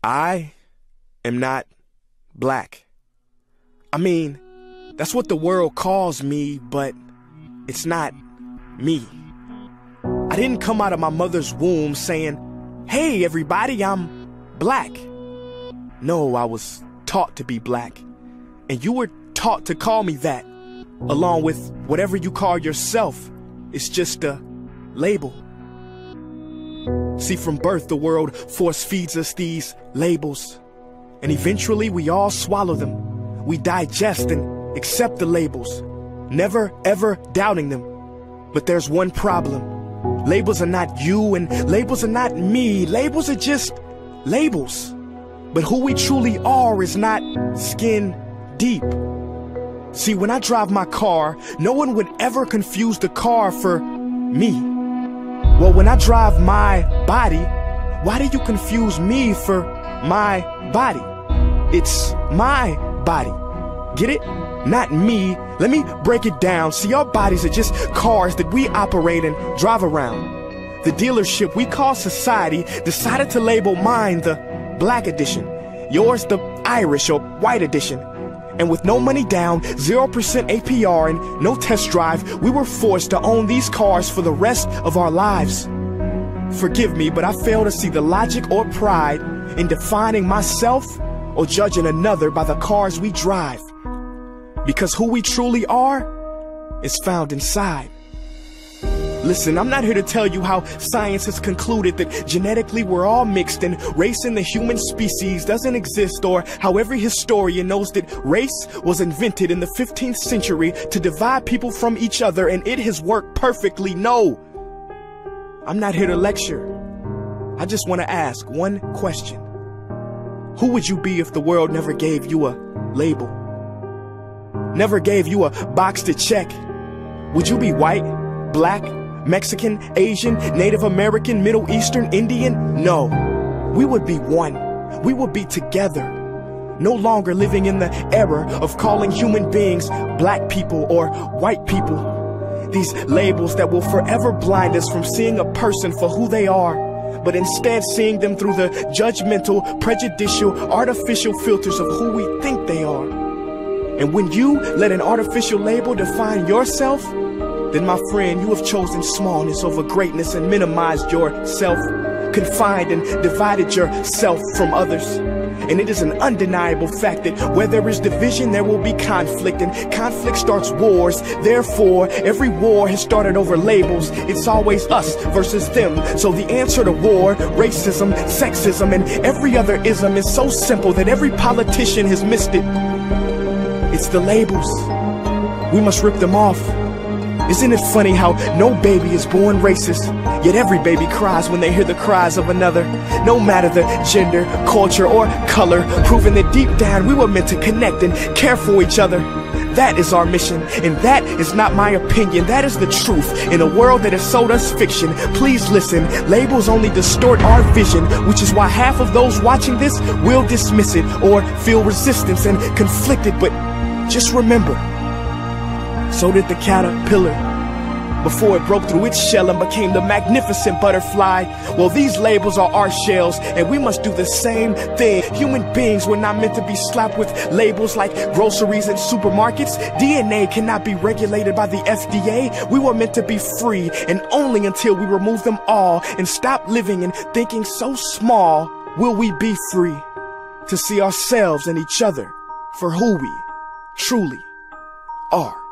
I am not black. I mean, that's what the world calls me, but it's not me. I didn't come out of my mother's womb saying, "Hey everybody, I'm black." No, I was taught to be black, and you were taught to call me that, along with whatever you call yourself. It's just a label. See, from birth, the world force feeds us these labels, and eventually we all swallow them. We digest and accept the labels, never ever doubting them. But there's one problem. Labels are not you, and labels are not me. Labels are just labels. But who we truly are is not skin deep. See, when I drive my car, no one would ever confuse the car for me. Well, when I drive my body, why do you confuse me for my body? It's my body. Get it? Not me. Let me break it down. See, our bodies are just cars that we operate and drive around. The dealership we call society decided to label mine the black edition, yours the Irish or white edition. And with no money down, 0% APR, and no test drive, we were forced to own these cars for the rest of our lives. Forgive me, but I fail to see the logic or pride in defining myself or judging another by the cars we drive. Because who we truly are is found inside. Listen, I'm not here to tell you how science has concluded that genetically we're all mixed and race in the human species doesn't exist, or how every historian knows that race was invented in the 15th century to divide people from each other and it has worked perfectly. No, I'm not here to lecture. I just want to ask one question. Who would you be if the world never gave you a label? Never gave you a box to check? Would you be white, black, Mexican, Asian, Native American, Middle Eastern, Indian? No, we would be one. We would be together. No longer living in the era of calling human beings black people or white people. These labels that will forever blind us from seeing a person for who they are, but instead seeing them through the judgmental, prejudicial, artificial filters of who we think they are. And when you let an artificial label define yourself, then my friend, you have chosen smallness over greatness and minimized yourself, confined and divided yourself from others. And it is an undeniable fact that where there is division, there will be conflict, and conflict starts wars. Therefore, every war has started over labels. It's always us versus them. So the answer to war, racism, sexism, and every other ism is so simple that every politician has missed it. It's the labels. We must rip them off. Isn't it funny how no baby is born racist, yet every baby cries when they hear the cries of another, no matter the gender, culture, or color, proving that deep down we were meant to connect and care for each other. That is our mission, and that is not my opinion. That is the truth in a world that has sold us fiction. Please listen, labels only distort our vision, which is why half of those watching this will dismiss it or feel resistance and conflicted. But just remember, so did the caterpillar before it broke through its shell and became the magnificent butterfly. Well, these labels are our shells, and we must do the same thing. Human beings were not meant to be slapped with labels like groceries and supermarkets. DNA cannot be regulated by the FDA. We were meant to be free, and only until we remove them all and stop living and thinking so small will we be free to see ourselves and each other for who we truly are.